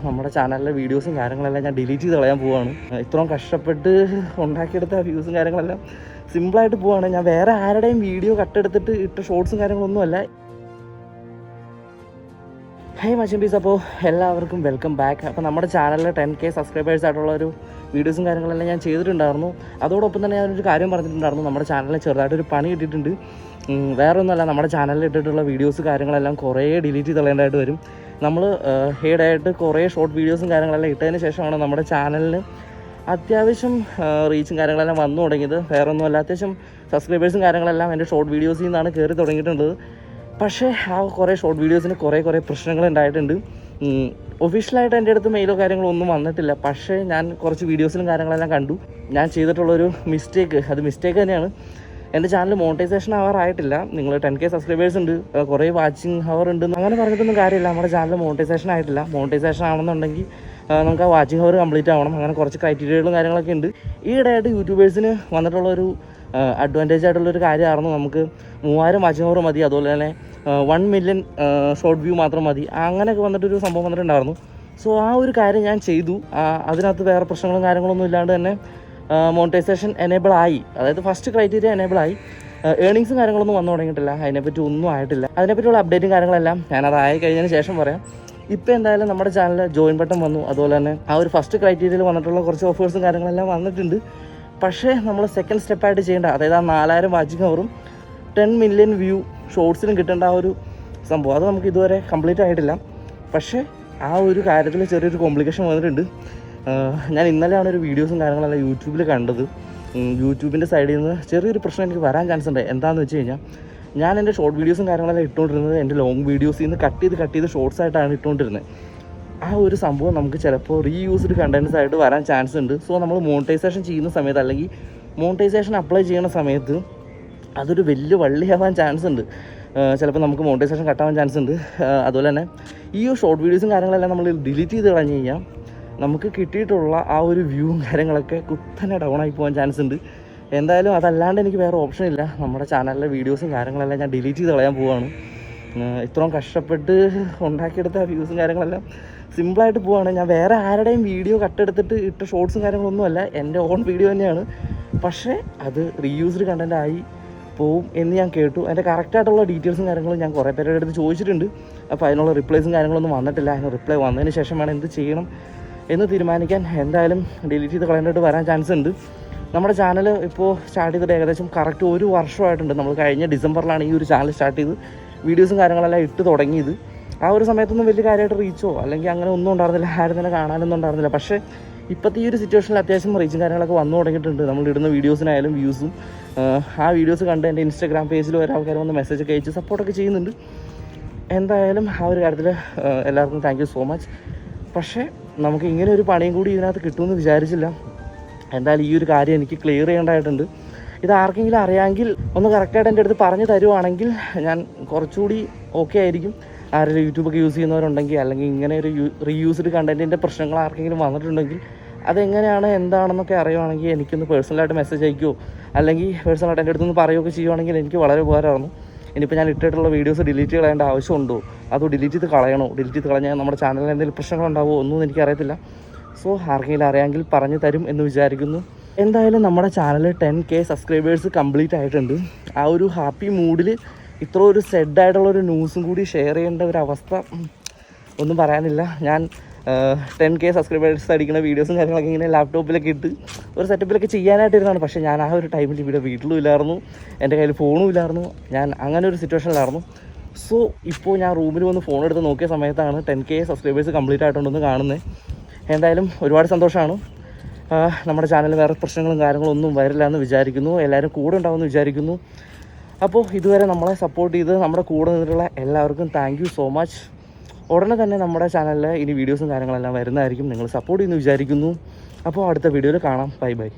നമ്മുടെ ചാനലിലെ വീഡിയോസും കാര്യങ്ങളെല്ലാം ഞാൻ ഡിലീറ്റ് ചെയ്ത് കളയാൻ പോവുകയാണ്. ഇത്രയും കഷ്ടപ്പെട്ട് ഉണ്ടാക്കിയെടുത്ത വ്യൂസും കാര്യങ്ങളെല്ലാം സിമ്പിളായിട്ട് പോവുകയാണ്. ഞാൻ വേറെ ആരുടെയും വീഡിയോ കട്ടെടുത്തിട്ട് ഇട്ട ഷോർട്സും കാര്യങ്ങളൊന്നുമല്ല. ഹൈ മച്ചമ്പീസ്, അപ്പോൾ എല്ലാവർക്കും വെൽക്കം ബാക്ക്. അപ്പോൾ നമ്മുടെ ചാനലിൽ 10K സബ്സ്ക്രൈബേഴ്സ് ആയിട്ടുള്ള ഒരു വീഡിയോസും കാര്യങ്ങളെല്ലാം ഞാൻ ചെയ്തിട്ടുണ്ടായിരുന്നു. അതോടൊപ്പം തന്നെ ഞാനൊരു കാര്യം പറഞ്ഞിട്ടുണ്ടായിരുന്നു, നമ്മുടെ ചാനലിൽ ചെറുതായിട്ടൊരു പണി കിട്ടിയിട്ടുണ്ട്. വേറെ ഒന്നുമല്ല, നമ്മുടെ ചാനലിൽ ഇട്ടിട്ടുള്ള വീഡിയോസ് കാര്യങ്ങളെല്ലാം കുറേ ഡിലീറ്റ് ചെയ്ത് കളയേണ്ടതായിട്ട് വരും. നമ്മൾ ഹെയ്ഡായിട്ട് കുറേ ഷോർട്ട് വീഡിയോസും കാര്യങ്ങളെല്ലാം ഇട്ടതിന് ശേഷമാണ് നമ്മുടെ ചാനലിന് അത്യാവശ്യം റീച്ചും കാര്യങ്ങളെല്ലാം വന്നു തുടങ്ങിയത്. വേറെ ഒന്നുമല്ല, അത്യാവശ്യം സബ്സ്ക്രൈബേഴ്സും കാര്യങ്ങളെല്ലാം എൻ്റെ ഷോർട്ട് വീഡിയോസിൽ നിന്നാണ് കയറി തുടങ്ങിയിട്ടുള്ളത്. പക്ഷേ ആ കുറേ ഷോർട്ട് വീഡിയോസിന് കുറേ പ്രശ്നങ്ങളുണ്ടായിട്ടുണ്ട്. ഒഫീഷ്യലായിട്ട് എൻ്റെ അടുത്ത് മെയിലോ കാര്യങ്ങളോ ഒന്നും വന്നിട്ടില്ല. പക്ഷേ ഞാൻ കുറച്ച് വീഡിയോസിലും കാര്യങ്ങളെല്ലാം കണ്ടു. ഞാൻ ചെയ്തിട്ടുള്ളൊരു മിസ്റ്റേക്ക്, അത് മിസ്റ്റേക്ക് തന്നെയാണ്. എൻ്റെ ചാനൽ മോണിറ്റൈസേഷൻ ആവാറായിട്ടില്ല. നിങ്ങൾ 10K സബ്സ്ക്രൈബേഴ്സ് ഉണ്ട്, കുറേ വാച്ചിങ് ഹവർ ഉണ്ട്, അങ്ങനെ പറഞ്ഞിട്ടൊന്നും കാര്യമില്ല. നമ്മുടെ ചാനൽ മോണിറ്റൈസേഷൻ ആയിട്ടില്ല. മോണിറ്റൈസേഷൻ ആവണമെന്നുണ്ടെങ്കിൽ നമുക്ക് ആ വാച്ചിങ് ഹവർ കംപ്ലീറ്റ് ആവണം. അങ്ങനെ കുറച്ച് ക്രൈറ്റീരിയകളും കാര്യങ്ങളൊക്കെ ഉണ്ട്. ഈയിടെയായിട്ട് യൂട്യൂബേഴ്സിന് വന്നിട്ടുള്ളൊരു അഡ്വാൻറ്റേജ് ആയിട്ടുള്ളൊരു കാര്യമായിരുന്നു, നമുക്ക് 3000 വാച്ചിങ് ഹവർ മതി, അതുപോലെ തന്നെ 1 മില്യൺ ഷോർട്ട് വ്യൂ മാത്രം മതി, അങ്ങനെയൊക്കെ വന്നിട്ടൊരു സംഭവം വന്നിട്ടുണ്ടായിരുന്നു. സോ ആ ഒരു കാര്യം ഞാൻ ചെയ്തു. അതിനകത്ത് വേറെ പ്രശ്നങ്ങളും കാര്യങ്ങളൊന്നും ഇല്ലാണ്ട് തന്നെ മോണിറ്റൈസേഷൻ എനേബിൾ ആയി. അതായത് ഫസ്റ്റ് ക്രൈറ്റീരിയ എനേബിൾ ആയി. ഏണിങ്സും കാര്യങ്ങളൊന്നും വന്നു തുടങ്ങിയിട്ടില്ല, അതിനെപ്പറ്റി ഒന്നും ആയിട്ടില്ല. അതിനെപ്പറ്റിയുള്ള അപ്ഡേറ്റും കാര്യങ്ങളെല്ലാം ഞാനതായി കഴിഞ്ഞതിന് ശേഷം പറയാം. ഇപ്പോൾ എന്തായാലും നമ്മുടെ ചാനൽ ജോയിൻ ബട്ടൺ വന്നു, അതുപോലെ തന്നെ ആ ഒരു ഫസ്റ്റ് ക്രൈറ്റീരിയയിൽ വന്നിട്ടുള്ള കുറച്ച് ഓഫേഴ്സും കാര്യങ്ങളെല്ലാം വന്നിട്ടുണ്ട്. പക്ഷേ നമ്മൾ സെക്കൻഡ് സ്റ്റെപ്പായിട്ട് ചെയ്യേണ്ട, അതായത് ആ 4000 വാച്ചിങ് ഹവറും 10 മില്യൺ വ്യൂ ഷോർട്സിനും കിട്ടേണ്ട ആ ഒരു സംഭവം, അത് നമുക്ക് ഇതുവരെ കംപ്ലീറ്റ് ആയിട്ടില്ല. പക്ഷേ ആ ഒരു കാര്യത്തിൽ ചെറിയൊരു കോംപ്ലിക്കേഷൻ വന്നിട്ടുണ്ട്. ഞാൻ ഇന്നലെയാണ് ഒരു വീഡിയോസും കാര്യങ്ങളെല്ലാം യൂട്യൂബിൽ കണ്ടത്. യൂട്യൂബിൻ്റെ സൈഡിൽ നിന്ന് ചെറിയൊരു പ്രശ്നം എനിക്ക് വരാൻ ചാൻസ് ഉണ്ട്. എന്താണെന്ന് വെച്ച് കഴിഞ്ഞാൽ, ഞാൻ എൻ്റെ ഷോർട്ട് വീഡിയോസും കാര്യങ്ങളെല്ലാം ഇട്ടുകൊണ്ടിരുന്നത് എൻ്റെ ലോങ് വീഡിയോസിൽ നിന്ന് കട്ട് ചെയ്ത് ഷോർട്സ് ആയിട്ടാണ് ഇട്ടുകൊണ്ടിരുന്നത്. ആ ഒരു സംഭവം നമുക്ക് ചിലപ്പോൾ റീയൂസ്ഡ് കണ്ടൻറ്റ്സ് ആയിട്ട് വരാൻ ചാൻസ് ഉണ്ട്. സോ നമ്മൾ മോണിറ്റൈസേഷൻ ചെയ്യുന്ന സമയത്ത്, അല്ലെങ്കിൽ മോണിറ്റൈസേഷൻ അപ്ലൈ ചെയ്യുന്ന സമയത്ത് അതൊരു വലിയ വള്ളിയാവാൻ ചാൻസ് ഉണ്ട്. ചിലപ്പോൾ നമുക്ക് മോണിറ്റൈസേഷൻ കട്ടാവാൻ ചാൻസ് ഉണ്ട്. അതുപോലെ തന്നെ ഈ ഷോർട്ട് വീഡിയോസും കാര്യങ്ങളെല്ലാം നമ്മൾ ഡിലീറ്റ് ചെയ്ത് കളഞ്ഞു കഴിഞ്ഞാൽ നമുക്ക് കിട്ടിയിട്ടുള്ള ആ ഒരു വ്യൂവും കാര്യങ്ങളൊക്കെ കുത്തനെ ഡൗൺ ആയി പോകാൻ ചാൻസ് ഉണ്ട്. എന്തായാലും അതല്ലാണ്ട് എനിക്ക് വേറെ ഓപ്ഷൻ ഇല്ല. നമ്മുടെ ചാനലിലെ വീഡിയോസും കാര്യങ്ങളെല്ലാം ഞാൻ ഡിലീറ്റ് ചെയ്ത് കളയാൻ പോവുകയാണ്. ഇത്രയും കഷ്ടപ്പെട്ട് ഉണ്ടാക്കിയെടുത്ത വ്യൂസും കാര്യങ്ങളെല്ലാം സിമ്പിളായിട്ട് പോവുകയാണ്. ഞാൻ വേറെ ആരുടെയും വീഡിയോ കട്ടെടുത്തിട്ട് ഇട്ട ഷോർട്സും കാര്യങ്ങളൊന്നുമല്ല, എൻ്റെ ഓൺ വീഡിയോ തന്നെയാണ്. പക്ഷേ അത് റീയൂസ്ഡ് കണ്ടൻ്റ് ആയി പോവും എന്ന് ഞാൻ കേട്ടു. അതിൻ്റെ കറക്റ്റായിട്ടുള്ള ഡീറ്റെയിൽസും കാര്യങ്ങളും ഞാൻ കുറേ പേരുടെ അടുത്ത് ചോദിച്ചിട്ടുണ്ട്. അപ്പോൾ അതിനുള്ള റിപ്ലൈസും കാര്യങ്ങളൊന്നും വന്നിട്ടില്ല. അതിന് റിപ്ലൈ വന്നതിന് ശേഷം വേണം എന്ത് ചെയ്യണം എന്ന് തീരുമാനിക്കാൻ. എന്തായാലും ഡിലീറ്റ് ചെയ്ത് കളയേണ്ടതായിട്ട് വരാൻ ചാൻസ് ഉണ്ട്. നമ്മുടെ ചാനൽ ഇപ്പോൾ സ്റ്റാർട്ട് ചെയ്തിട്ട് ഏകദേശം കറക്റ്റ് 1 വർഷമായിട്ടുണ്ട്. നമ്മൾ കഴിഞ്ഞ ഡിസംബറിലാണ് ഈ ഒരു ചാനൽ സ്റ്റാർട്ട് ചെയ്ത് വീഡിയോസും കാര്യങ്ങളെല്ലാം ഇട്ട് തുടങ്ങിയത്. ആ ഒരു സമയത്തൊന്നും വലിയ കാര്യമായിട്ട് റീച്ചോ അല്ലെങ്കിൽ അങ്ങനെ ഒന്നും ഉണ്ടായിരുന്നില്ല, ആരും തന്നെ കാണാനൊന്നും ഉണ്ടായിരുന്നില്ല. പക്ഷേ ഇപ്പോഴത്തെ ഈ ഒരു സിറ്റുവേഷനിൽ അത്യാവശ്യം റീച്ചും കാര്യങ്ങളൊക്കെ വന്നു തുടങ്ങിയിട്ടുണ്ട്. നമ്മൾ ഇടുന്ന വീഡിയോസിനായാലും വ്യൂസും, ആ വീഡിയോസ് കണ്ട് എൻ്റെ ഇൻസ്റ്റാഗ്രാം പേജിൽ വരെ ആൾക്കാർ വന്ന് മെസ്സേജൊക്കെ അയച്ച് സപ്പോർട്ടൊക്കെ ചെയ്യുന്നുണ്ട്. എന്തായാലും ആ ഒരു കാര്യത്തിൽ എല്ലാവർക്കും താങ്ക് യു സോ മച്ച്. പക്ഷേ നമുക്ക് ഇങ്ങനെ ഒരു പണിയും കൂടി ഇതിനകത്ത് കിട്ടുമെന്ന് വിചാരിച്ചില്ല. എന്തായാലും ഈ ഒരു കാര്യം എനിക്ക് ക്ലിയർ ചെയ്യേണ്ടതായിട്ടുണ്ട്. ഇത് ആർക്കെങ്കിലും അറിയാമെങ്കിൽ ഒന്ന് കറക്റ്റായിട്ട് എൻ്റെ അടുത്ത് പറഞ്ഞു തരുവാണെങ്കിൽ ഞാൻ കുറച്ചുകൂടി ഓക്കെ ആയിരിക്കും. ആരെങ്കിലും യൂട്യൂബൊക്കെ യൂസ് ചെയ്യുന്നവരുണ്ടെങ്കിൽ, അല്ലെങ്കിൽ ഇങ്ങനെ ഒരു റീയൂസ്ഡ് കണ്ടൻറ്റിൻ്റെ പ്രശ്നങ്ങൾ ആർക്കെങ്കിലും വന്നിട്ടുണ്ടെങ്കിൽ അതെങ്ങനെയാണ് എന്താണെന്നൊക്കെ അറിയുവാണെങ്കിൽ എനിക്കൊന്ന് പേഴ്സണലായിട്ട് മെസ്സേജ് അയക്കുകയോ അല്ലെങ്കിൽ പേഴ്സണലായിട്ട് എൻ്റെ അടുത്തൊന്ന് പറയുകയൊക്കെ ചെയ്യുവാണെങ്കിൽ എനിക്ക് വളരെ ഉപകാരമായിരുന്നു. ഇനിയിപ്പോൾ ഞാൻ ഇട്ടിട്ടുള്ള വീഡിയോസ് ഡിലീറ്റ് കളയേണ്ട ആവശ്യമുണ്ടോ, അതോ ഡിലീറ്റ് ചെയ്ത് കളയണോ, ഡിലീറ്റ് ചെയ്ത് കളഞ്ഞാൽ നമ്മുടെ ചാനലിൽ എന്തെങ്കിലും പ്രശ്നങ്ങളുണ്ടാവുമോ ഒന്നും എനിക്കറിയത്തില്ല. സോ ആർക്കെങ്കിലും അറിയാമെങ്കിൽ പറഞ്ഞു തരും എന്ന് വിചാരിക്കുന്നു. എന്തായാലും നമ്മുടെ ചാനൽ 10K സബ്സ്ക്രൈബേഴ്സ് കംപ്ലീറ്റ് ആയിട്ടുണ്ട്. ആ ഒരു ഹാപ്പി മൂഡിൽ ഇത്ര ഒരു സെഡായിട്ടുള്ളൊരു ന്യൂസും കൂടി ഷെയർ ചെയ്യേണ്ട ഒരു അവസ്ഥ ഒന്നും പറയാനില്ല. ഞാൻ 10K സബ്സ്ക്രൈബേഴ്സ് അടിക്കുന്ന വീഡിയോസും കാര്യങ്ങളൊക്കെ ഇങ്ങനെ ലാപ്ടോപ്പിലൊക്കെ ഇട്ട് ഒരു സെറ്റപ്പിലൊക്കെ ചെയ്യാനായിട്ടിരുന്നതാണ്. പക്ഷേ ഞാൻ ആ ഒരു ടൈമിൽ ഇവിടെ വീട്ടിലും ഇല്ലായിരുന്നു, എൻ്റെ കയ്യിൽ ഫോണും ഇല്ലായിരുന്നു. ഞാൻ അങ്ങനെ ഒരു സിറ്റുവേഷനിലായിരുന്നു. സോ ഇപ്പോൾ ഞാൻ റൂമിൽ വന്ന് ഫോൺ എടുത്ത് നോക്കിയ സമയത്താണ് 10K സബ്സ്ക്രൈബേഴ്സ് കംപ്ലീറ്റ് ആയിട്ടുണ്ടെന്ന് കാണുന്നത്. എന്തായാലും ഒരുപാട് സന്തോഷമാണ്. നമ്മുടെ ചാനലിൽ വേറെ പ്രശ്നങ്ങളും കാര്യങ്ങളും ഒന്നും വരില്ല എന്ന് വിചാരിക്കുന്നു. എല്ലാവരും കൂടെ ഉണ്ടാവുമെന്ന് വിചാരിക്കുന്നു. അപ്പോൾ ഇതുവരെ നമ്മളെ സപ്പോർട്ട് ചെയ്ത് നമ്മുടെ കൂടെ നിന്നിട്ടുള്ള എല്ലാവർക്കും താങ്ക് യു സോ മച്ച്. ഉടനെ തന്നെ നമ്മുടെ ചാനലിൽ ഇനി വീഡിയോസും കാര്യങ്ങളെല്ലാം വരുന്നതായിരിക്കും. നിങ്ങൾ സപ്പോർട്ട് ചെയ്യുമെന്ന് വിചാരിക്കുന്നു. അപ്പോൾ അടുത്ത വീഡിയോയിൽ കാണാം. Bye bye.